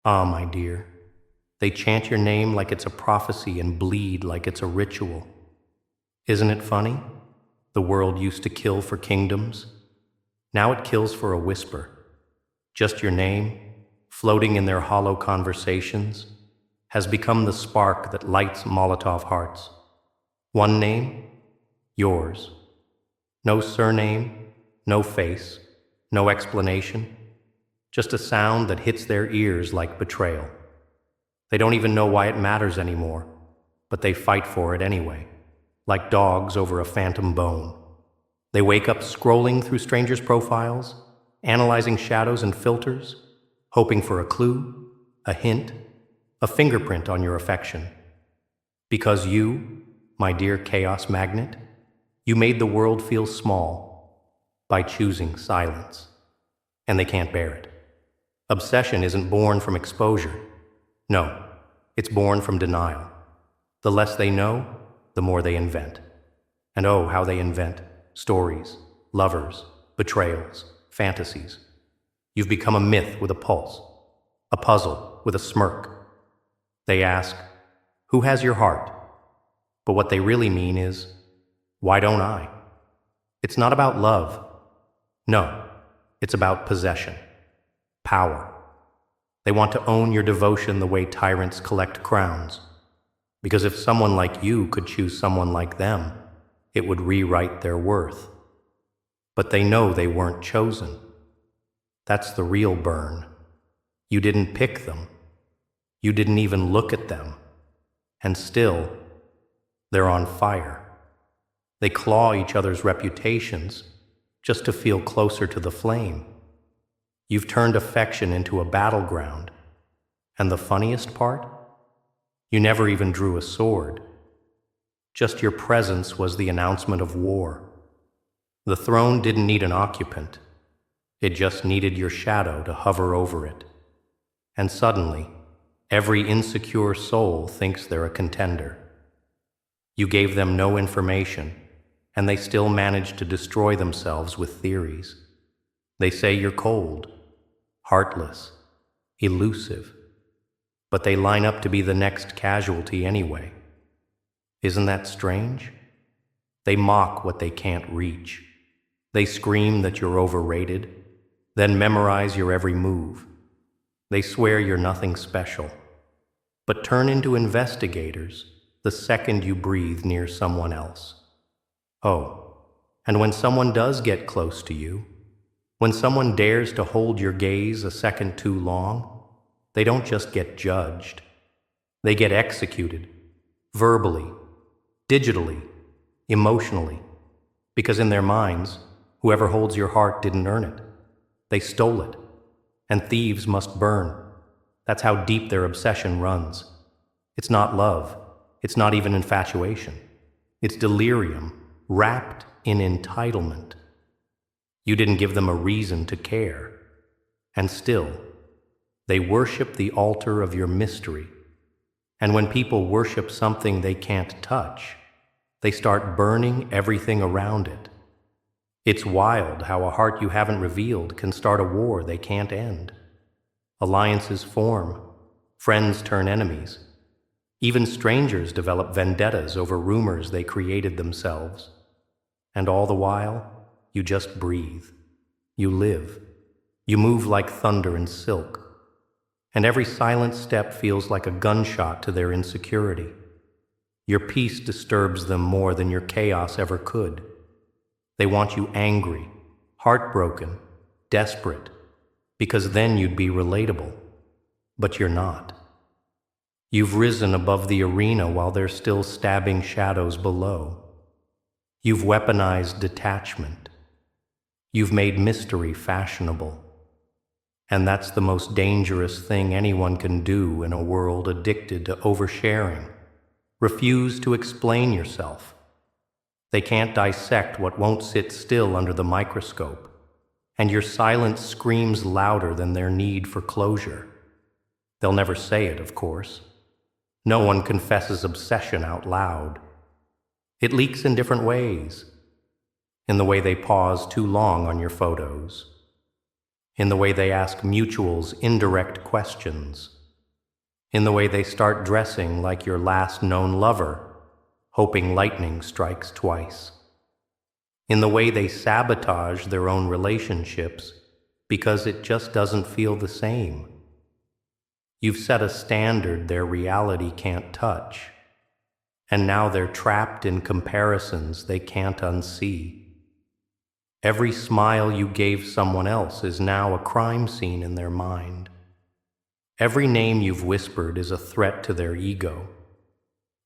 Ah, my dear, they chant your name like it's a prophecy and bleed like it's a ritual. Isn't it funny? The world used to kill for kingdoms. Now it kills for a whisper. Just your name, floating in their hollow conversations, has become the spark that lights Molotov hearts. One name? Yours. No surname, no face, no explanation. Just a sound that hits their ears like betrayal. They don't even know why it matters anymore, but they fight for it anyway, like dogs over a phantom bone. They wake up scrolling through strangers' profiles, analyzing shadows and filters, hoping for a clue, a hint, a fingerprint on your affection. Because you, my dear chaos magnet, you made the world feel small by choosing silence, and they can't bear it. Obsession isn't born from exposure. No, it's born from denial. The less they know, the more they invent. And oh, how they invent stories, lovers, betrayals, fantasies. You've become a myth with a pulse, a puzzle with a smirk. They ask, who has your heart? But what they really mean is, why don't I? It's not about love. No, it's about possession. Power. They want to own your devotion the way tyrants collect crowns. Because if someone like you could choose someone like them, it would rewrite their worth. But they know they weren't chosen. That's the real burn. You didn't pick them. You didn't even look at them. And still, they're on fire. They claw each other's reputations just to feel closer to the flame. You've turned affection into a battleground. And the funniest part? You never even drew a sword. Just your presence was the announcement of war. The throne didn't need an occupant. It just needed your shadow to hover over it. And suddenly, every insecure soul thinks they're a contender. You gave them no information, and they still manage to destroy themselves with theories. They say you're cold, heartless, elusive, but they line up to be the next casualty anyway. Isn't that strange? They mock what they can't reach. They scream that you're overrated, then memorize your every move. They swear you're nothing special, but turn into investigators the second you breathe near someone else. Oh, and when someone does get close to you, when someone dares to hold your gaze a second too long, they don't just get judged. They get executed, verbally, digitally, emotionally, because in their minds, whoever holds your heart didn't earn it. They stole it, and thieves must burn. That's how deep their obsession runs. It's not love. It's not even infatuation. It's delirium, wrapped in entitlement. You didn't give them a reason to care. And still, they worship the altar of your mystery. And when people worship something they can't touch, they start burning everything around it. It's wild how a heart you haven't revealed can start a war they can't end. Alliances form, friends turn enemies. Even strangers develop vendettas over rumors they created themselves. And all the while, you just breathe. You live. You move like thunder and silk. And every silent step feels like a gunshot to their insecurity. Your peace disturbs them more than your chaos ever could. They want you angry, heartbroken, desperate, because then you'd be relatable. But you're not. You've risen above the arena while they're still stabbing shadows below. You've weaponized detachment. You've made mystery fashionable. And that's the most dangerous thing anyone can do in a world addicted to oversharing. Refuse to explain yourself. They can't dissect what won't sit still under the microscope. And your silence screams louder than their need for closure. They'll never say it, of course. No one confesses obsession out loud. It leaks in different ways. In the way they pause too long on your photos. in the way they ask mutuals indirect questions, in the way they start dressing like your last known lover, hoping lightning strikes twice, in the way they sabotage their own relationships because it just doesn't feel the same. You've set a standard their reality can't touch, and now they're trapped in comparisons they can't unsee. Every smile you gave someone else is now a crime scene in their mind. Every name you've whispered is a threat to their ego.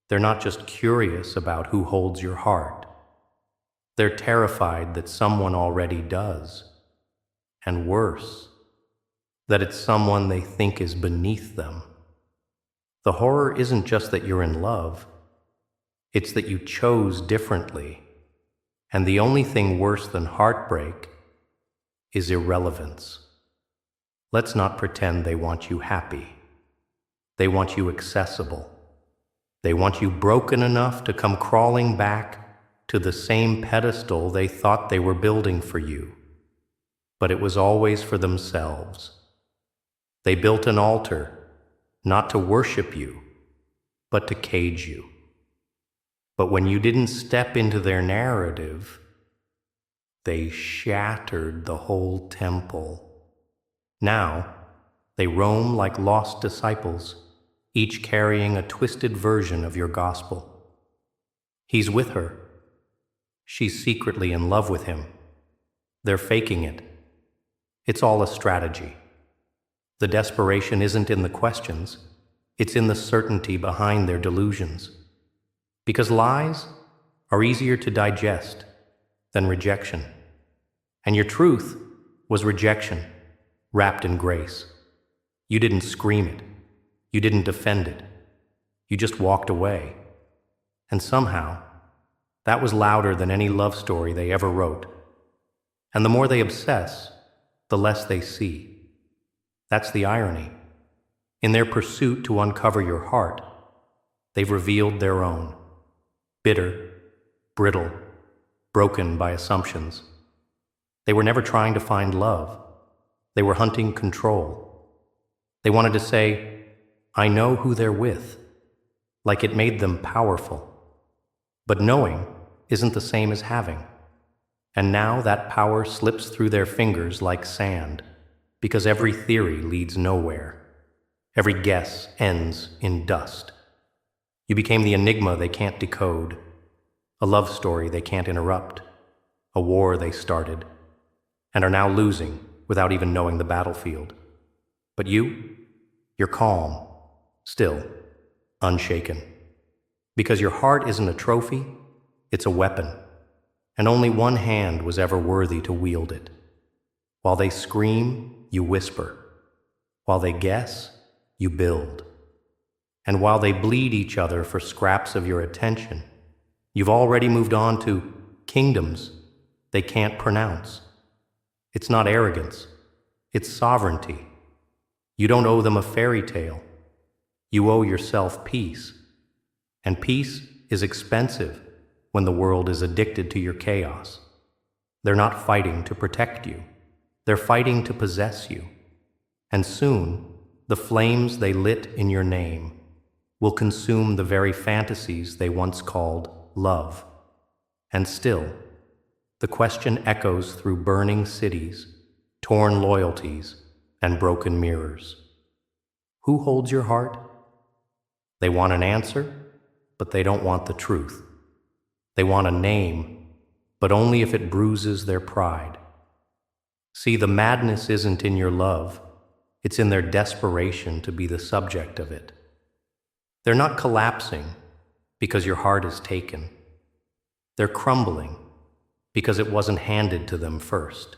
They're not just curious about who holds your heart. They're terrified that someone already does. And worse, that it's someone they think is beneath them. The horror isn't just that you're in love. It's that you chose differently. And the only thing worse than heartbreak is irrelevance. Let's not pretend they want you happy. They want you accessible. They want you broken enough to come crawling back to the same pedestal they thought they were building for you. But it was always for themselves. They built an altar, not to worship you, but to cage you. But when you didn't step into their narrative, they shattered the whole temple. Now, they roam like lost disciples, each carrying a twisted version of your gospel. He's with her. She's secretly in love with him. They're faking it. It's all a strategy. The desperation isn't in the questions, it's in the certainty behind their delusions. Because lies are easier to digest than rejection. And your truth was rejection, wrapped in grace. You didn't scream it. You didn't defend it. You just walked away. And somehow, that was louder than any love story they ever wrote. And the more they obsess, the less they see. That's the irony. In their pursuit to uncover your heart, they've revealed their own. Bitter, brittle, broken by assumptions. They were never trying to find love. They were hunting control. They wanted to say, I know who they're with, like it made them powerful. But knowing isn't the same as having. And now that power slips through their fingers like sand, because every theory leads nowhere. Every guess ends in dust. You became the enigma they can't decode, a love story they can't interrupt, a war they started, and are now losing without even knowing the battlefield. But you're calm, still, unshaken. Because your heart isn't a trophy, it's a weapon, and only one hand was ever worthy to wield it. While they scream, you whisper. While they guess, you build. And while they bleed each other for scraps of your attention, you've already moved on to kingdoms they can't pronounce. It's not arrogance, it's sovereignty. You don't owe them a fairy tale. You owe yourself peace. And peace is expensive when the world is addicted to your chaos. They're not fighting to protect you. They're fighting to possess you. And soon, the flames they lit in your name will consume the very fantasies they once called love. And still, the question echoes through burning cities, torn loyalties, and broken mirrors. Who holds your heart? They want an answer, but they don't want the truth. They want a name, but only if it bruises their pride. See, the madness isn't in your love, it's in their desperation to be the subject of it. They're not collapsing because your heart is taken. They're crumbling because it wasn't handed to them first.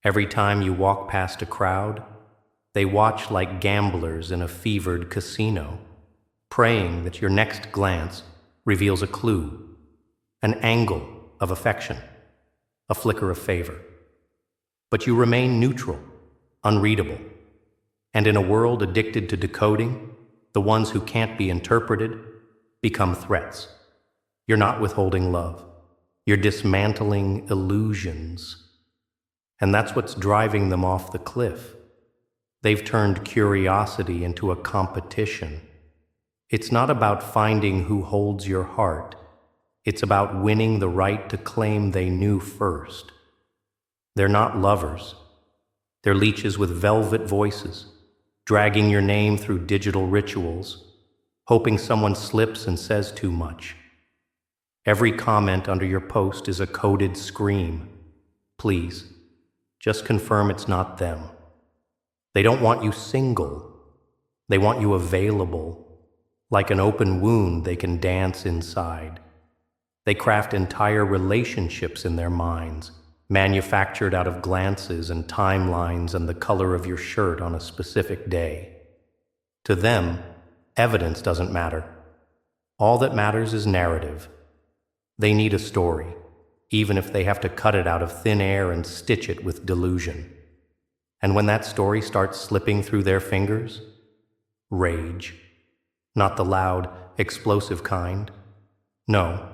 Every time you walk past a crowd, they watch like gamblers in a fevered casino, praying that your next glance reveals a clue, an angle of affection, a flicker of favor. But you remain neutral, unreadable. And in a world addicted to decoding, the ones who can't be interpreted become threats. You're not withholding love. You're dismantling illusions. And that's what's driving them off the cliff. They've turned curiosity into a competition. It's not about finding who holds your heart. It's about winning the right to claim they knew first. They're not lovers. They're leeches with velvet voices, dragging your name through digital rituals, hoping someone slips and says too much. Every comment under your post is a coded scream. Please, just confirm it's not them. They don't want you single. They want you available. Like an open wound they can dance inside. They craft entire relationships in their minds, manufactured out of glances and timelines and the color of your shirt on a specific day. To them, evidence doesn't matter. All that matters is narrative. They need a story, even if they have to cut it out of thin air and stitch it with delusion. And when that story starts slipping through their fingers, rage. Not the loud, explosive kind. No,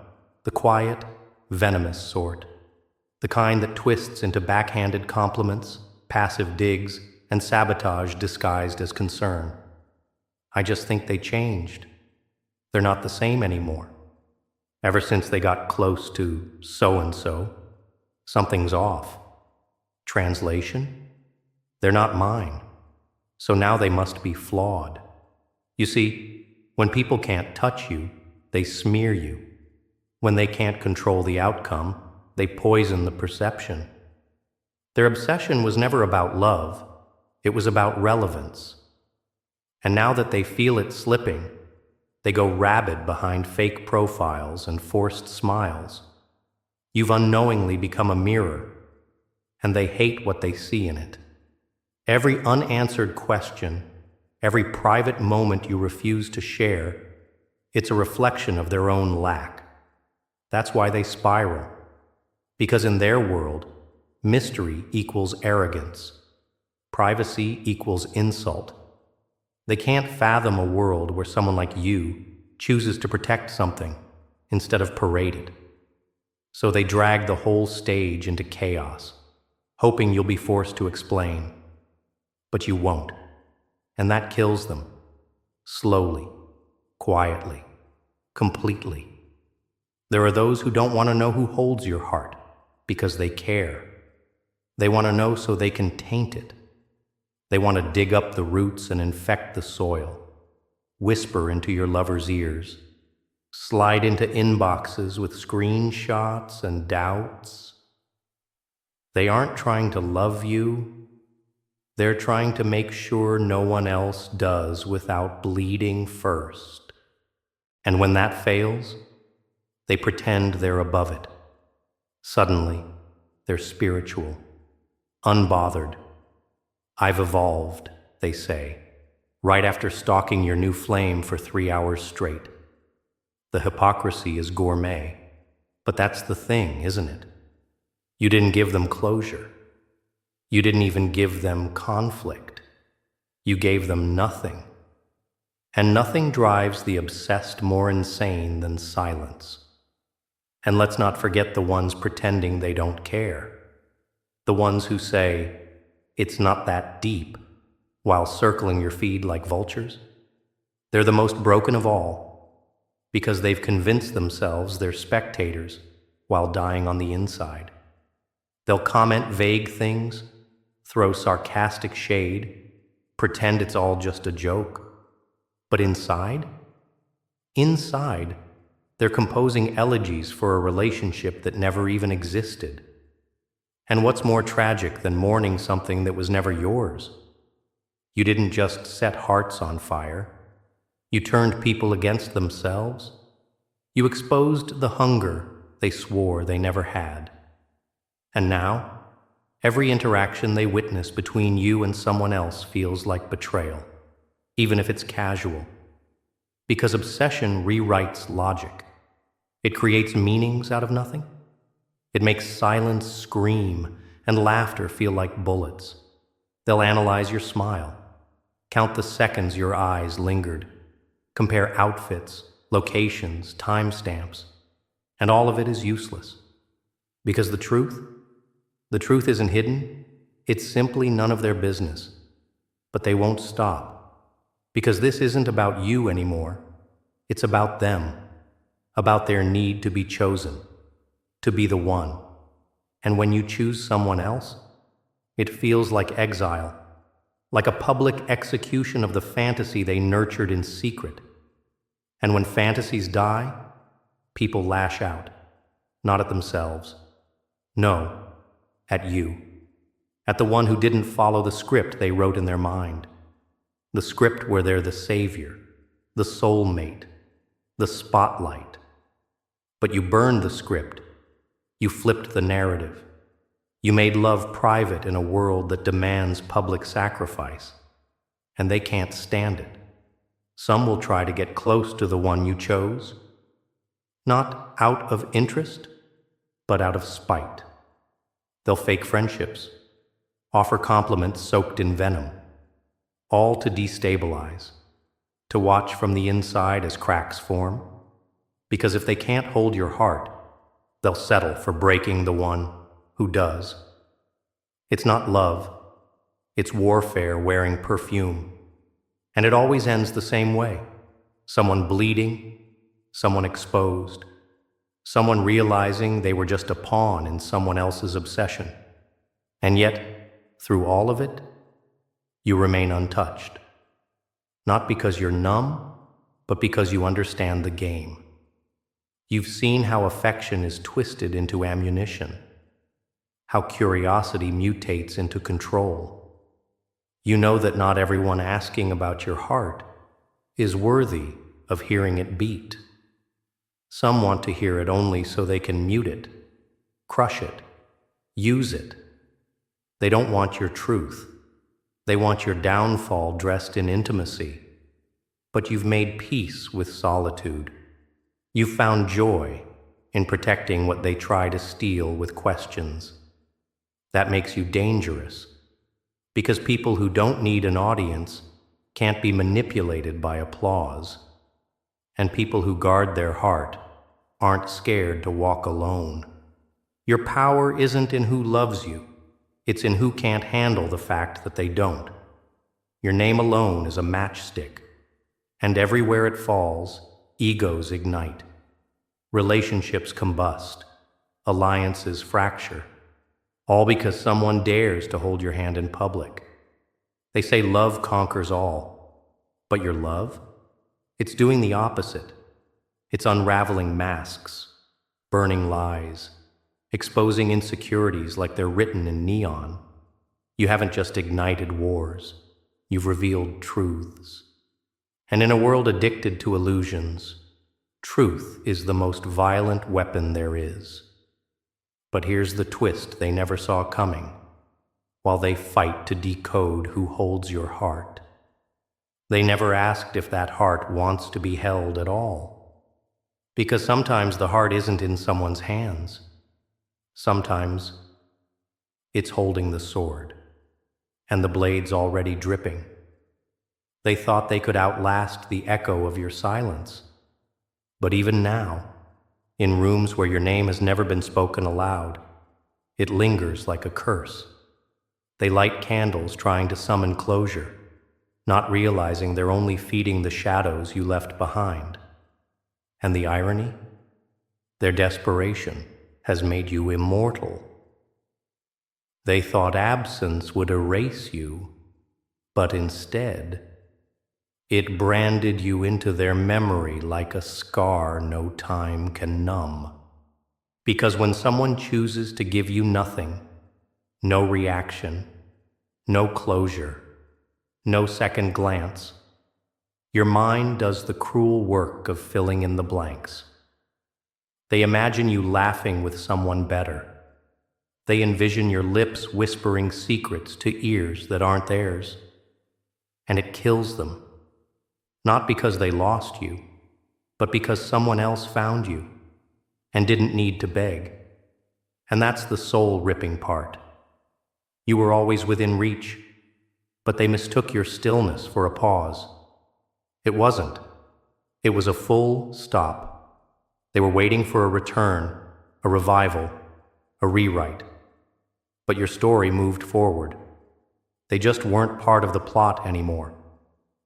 the quiet, venomous sort. The kind that twists into backhanded compliments, passive digs, and sabotage disguised as concern. I just think they changed. They're not the same anymore. Ever since they got close to so-and-so, something's off. Translation? They're not mine. So now they must be flawed. You see, when people can't touch you, they smear you. When they can't control the outcome, they poison the perception. Their obsession was never about love. It was about relevance. And now that they feel it slipping, they go rabid behind fake profiles and forced smiles. You've unknowingly become a mirror, and they hate what they see in it. Every unanswered question, every private moment you refuse to share, it's a reflection of their own lack. That's why they spiral. Because in their world, mystery equals arrogance. Privacy equals insult. They can't fathom a world where someone like you chooses to protect something instead of parade it. So they drag the whole stage into chaos, hoping you'll be forced to explain. But you won't. And that kills them. Slowly, quietly, completely. There are those who don't want to know who holds your heart because they care. They want to know so they can taint it. They want to dig up the roots and infect the soil, whisper into your lover's ears, slide into inboxes with screenshots and doubts. They aren't trying to love you. They're trying to make sure no one else does without bleeding first. And when that fails, they pretend they're above it. Suddenly, they're spiritual, unbothered. I've evolved, they say, right after stalking your new flame for 3 hours straight. The hypocrisy is gourmet, but that's the thing, isn't it? You didn't give them closure. You didn't even give them conflict. You gave them nothing. And nothing drives the obsessed more insane than silence. And let's not forget the ones pretending they don't care. The ones who say, "It's not that deep," while circling your feed like vultures. They're the most broken of all, because they've convinced themselves they're spectators while dying on the inside. They'll comment vague things, throw sarcastic shade, pretend it's all just a joke. But inside, they're composing elegies for a relationship that never even existed. And what's more tragic than mourning something that was never yours? You didn't just set hearts on fire. You turned people against themselves. You exposed the hunger they swore they never had. And now, every interaction they witness between you and someone else feels like betrayal, even if it's casual. Because obsession rewrites logic. It creates meanings out of nothing. It makes silence scream and laughter feel like bullets. They'll analyze your smile, count the seconds your eyes lingered, compare outfits, locations, timestamps, and all of it is useless. Because the truth? The truth isn't hidden, it's simply none of their business. But they won't stop. Because this isn't about you anymore. It's about them, about their need to be chosen, to be the one. And when you choose someone else, it feels like exile, like a public execution of the fantasy they nurtured in secret. And when fantasies die, people lash out, not at themselves. No, at you. At the one who didn't follow the script they wrote in their mind. The script where they're the savior, the soulmate, the spotlight. But you burned the script. You flipped the narrative. You made love private in a world that demands public sacrifice. And they can't stand it. Some will try to get close to the one you chose. Not out of interest, but out of spite. They'll fake friendships, offer compliments soaked in venom, all to destabilize, to watch from the inside as cracks form. Because if they can't hold your heart, they'll settle for breaking the one who does. It's not love, it's warfare wearing perfume. And it always ends the same way. Someone bleeding, someone exposed, someone realizing they were just a pawn in someone else's obsession. And yet, through all of it, you remain untouched. Not because you're numb, but because you understand the game. You've seen how affection is twisted into ammunition, how curiosity mutates into control. You know that not everyone asking about your heart is worthy of hearing it beat. Some want to hear it only so they can mute it, crush it, use it. They don't want your truth. They want your downfall dressed in intimacy. But you've made peace with solitude. You've found joy in protecting what they try to steal with questions. That makes you dangerous, because people who don't need an audience can't be manipulated by applause. And people who guard their heart aren't scared to walk alone. Your power isn't in who loves you. It's in who can't handle the fact that they don't. Your name alone is a matchstick, and everywhere it falls, egos ignite. Relationships combust. Alliances fracture. All because someone dares to hold your hand in public. They say love conquers all. But your love? It's doing the opposite. It's unraveling masks, burning lies, exposing insecurities like they're written in neon. You haven't just ignited wars. You've revealed truths. And in a world addicted to illusions, truth is the most violent weapon there is. But here's the twist they never saw coming, while they fight to decode who holds your heart. They never asked if that heart wants to be held at all. Because sometimes the heart isn't in someone's hands. Sometimes it's holding the sword, and the blade's already dripping. They thought they could outlast the echo of your silence. But even now, in rooms where your name has never been spoken aloud, it lingers like a curse. They light candles trying to summon closure, not realizing they're only feeding the shadows you left behind. And the irony? Their desperation has made you immortal. They thought absence would erase you, but instead, it branded you into their memory like a scar no time can numb. Because when someone chooses to give you nothing, no reaction, no closure, no second glance, your mind does the cruel work of filling in the blanks. They imagine you laughing with someone better. They envision your lips whispering secrets to ears that aren't theirs. And it kills them. Not because they lost you, but because someone else found you and didn't need to beg. And that's the soul-ripping part. You were always within reach, but they mistook your stillness for a pause. It wasn't. It was a full stop. They were waiting for a return, a revival, a rewrite. But your story moved forward. They just weren't part of the plot anymore.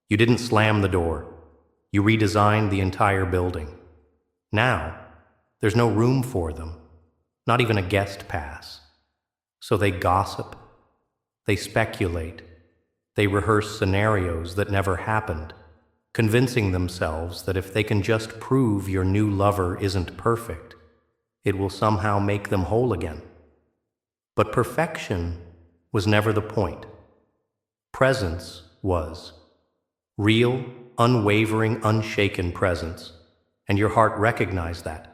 You didn't slam the door. You redesigned the entire building. Now, there's no room for them, not even a guest pass. So they gossip, they speculate, they rehearse scenarios that never happened, convincing themselves that if they can just prove your new lover isn't perfect, it will somehow make them whole again. But perfection was never the point. Presence was. Real, unwavering, unshaken presence, and your heart recognized that.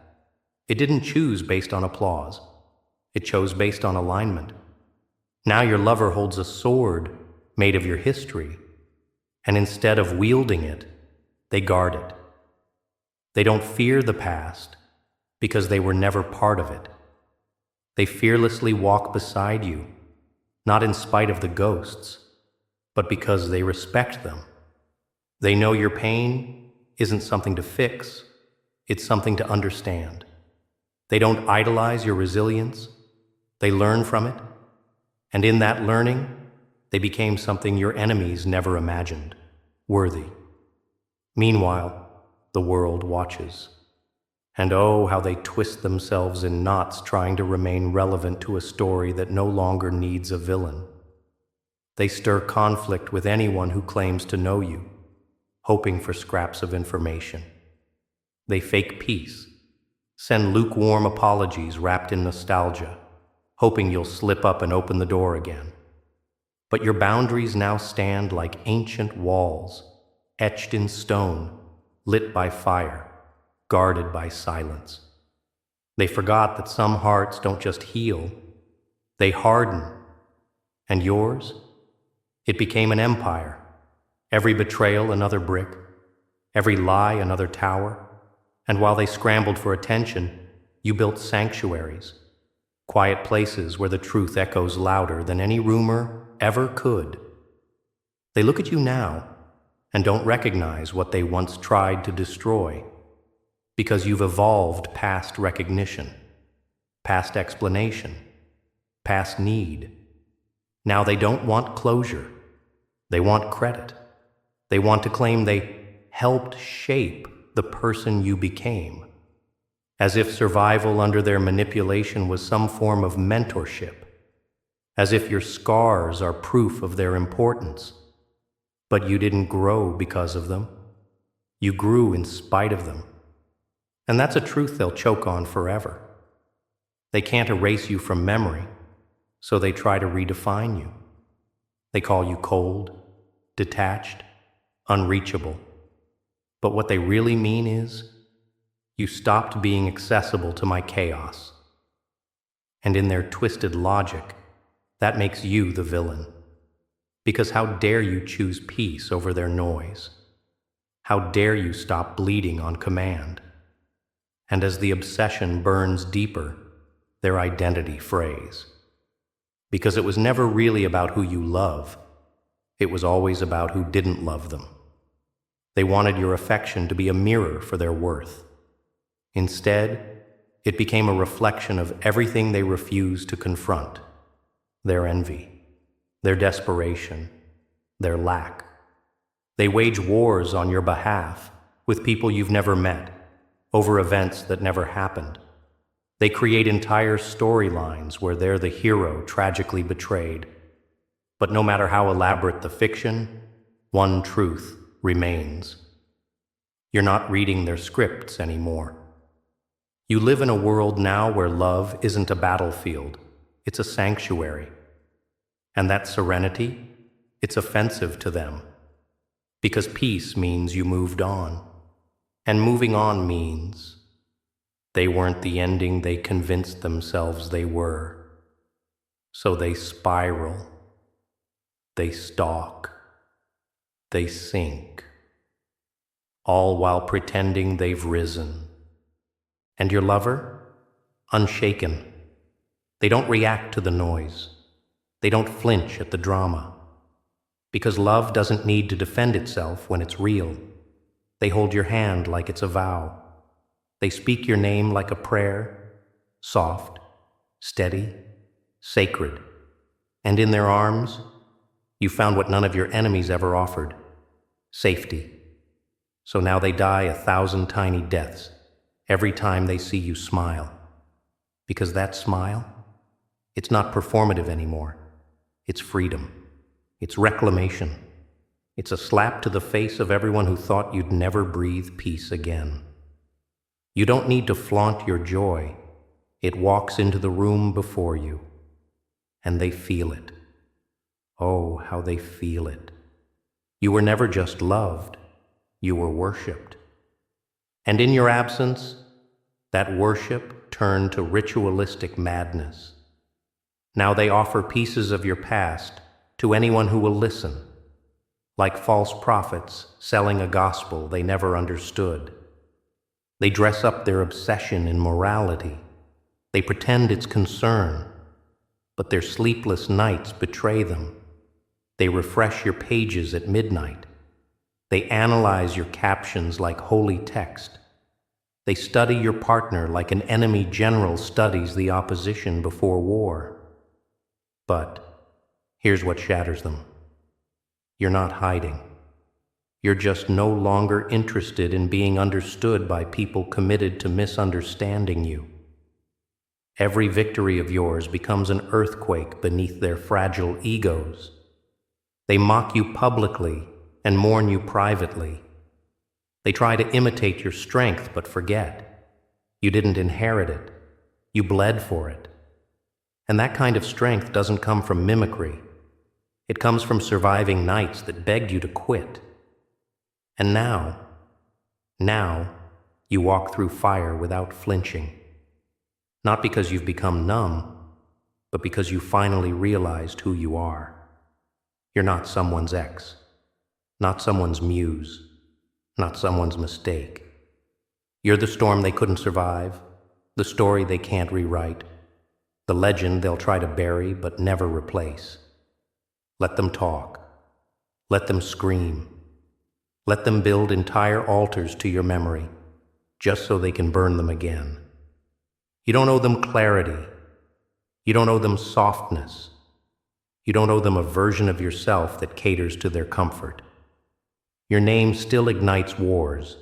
It didn't choose based on applause. It chose based on alignment. Now your lover holds a sword made of your history, and instead of wielding it, they guard it. They don't fear the past because they were never part of it. They fearlessly walk beside you, not in spite of the ghosts, but because they respect them. They know your pain isn't something to fix, it's something to understand. They don't idolize your resilience, they learn from it, and in that learning, they became something your enemies never imagined, worthy. Meanwhile, the world watches. And oh, how they twist themselves in knots trying to remain relevant to a story that no longer needs a villain. They stir conflict with anyone who claims to know you, hoping for scraps of information. They fake peace, send lukewarm apologies wrapped in nostalgia, hoping you'll slip up and open the door again. But your boundaries now stand like ancient walls, etched in stone, lit by fire, guarded by silence. They forgot that some hearts don't just heal, they harden. And yours? It became an empire. Every betrayal another brick, every lie another tower. And while they scrambled for attention, you built sanctuaries, quiet places where the truth echoes louder than any rumor ever could. They look at you now and don't recognize what they once tried to destroy, because you've evolved past recognition, past explanation, past need. Now they don't want closure. They want credit. They want to claim they helped shape the person you became, as if survival under their manipulation was some form of mentorship, as if your scars are proof of their importance. But you didn't grow because of them. You grew in spite of them. And that's a truth they'll choke on forever. They can't erase you from memory, so they try to redefine you. They call you cold, detached, unreachable. But what they really mean is, you stopped being accessible to my chaos. And in their twisted logic, that makes you the villain. Because how dare you choose peace over their noise? How dare you stop bleeding on command? And as the obsession burns deeper, their identity frays. Because it was never really about who you love. It was always about who didn't love them. They wanted your affection to be a mirror for their worth. Instead, it became a reflection of everything they refused to confront. Their envy, their desperation, their lack. They wage wars on your behalf with people you've never met, over events that never happened. They create entire storylines where they're the hero tragically betrayed. But no matter how elaborate the fiction, one truth remains. You're not reading their scripts anymore. You live in a world now where love isn't a battlefield, it's a sanctuary. And that serenity, it's offensive to them. Because peace means you moved on. And moving on means they weren't the ending they convinced themselves they were. So they spiral, they stalk, they sink, all while pretending they've risen. And your lover? Unshaken. They don't react to the noise. They don't flinch at the drama. Because love doesn't need to defend itself when it's real. They hold your hand like it's a vow. They speak your name like a prayer, soft, steady, sacred. And in their arms, you found what none of your enemies ever offered: safety. So now they die 1,000 tiny deaths every time they see you smile. Because that smile, it's not performative anymore. It's freedom. It's reclamation. It's a slap to the face of everyone who thought you'd never breathe peace again. You don't need to flaunt your joy. It walks into the room before you. And they feel it. Oh, how they feel it. You were never just loved. You were worshipped. And in your absence, that worship turned to ritualistic madness. Now they offer pieces of your past to anyone who will listen, like false prophets selling a gospel they never understood. They dress up their obsession in morality. They pretend it's concern, but their sleepless nights betray them. They refresh your pages at midnight. They analyze your captions like holy text. They study your partner like an enemy general studies the opposition before war. But here's what shatters them. You're not hiding. You're just no longer interested in being understood by people committed to misunderstanding you. Every victory of yours becomes an earthquake beneath their fragile egos. They mock you publicly and mourn you privately. They try to imitate your strength but forget. You didn't inherit it. You bled for it. And that kind of strength doesn't come from mimicry. It comes from surviving nights that begged you to quit. And now you walk through fire without flinching. Not because you've become numb, but because you finally realized who you are. You're not someone's ex, not someone's muse, not someone's mistake. You're the storm they couldn't survive, the story they can't rewrite, the legend they'll try to bury but never replace. Let them talk. Let them scream. Let them build entire altars to your memory, just so they can burn them again. You don't owe them clarity. You don't owe them softness. You don't owe them a version of yourself that caters to their comfort. Your name still ignites wars,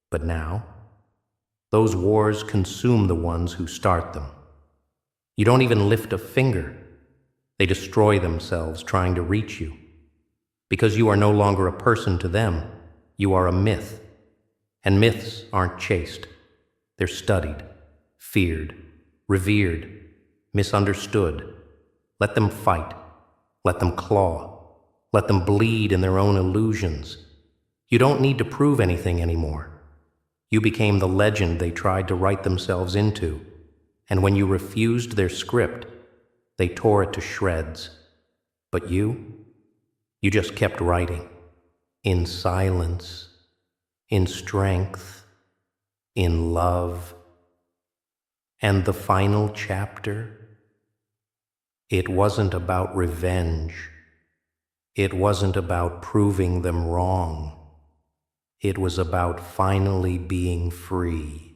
but now, those wars consume the ones who start them. You don't even lift a finger. They destroy themselves trying to reach you. Because you are no longer a person to them, you are a myth. And myths aren't chased. They're studied, feared, revered, misunderstood. Let them fight. Let them claw. Let them bleed in their own illusions. You don't need to prove anything anymore. You became the legend they tried to write themselves into. And when you refused their script, they tore it to shreds. But you just kept writing. In silence, in strength, in love. And the final chapter? It wasn't about revenge. It wasn't about proving them wrong. It was about finally being free.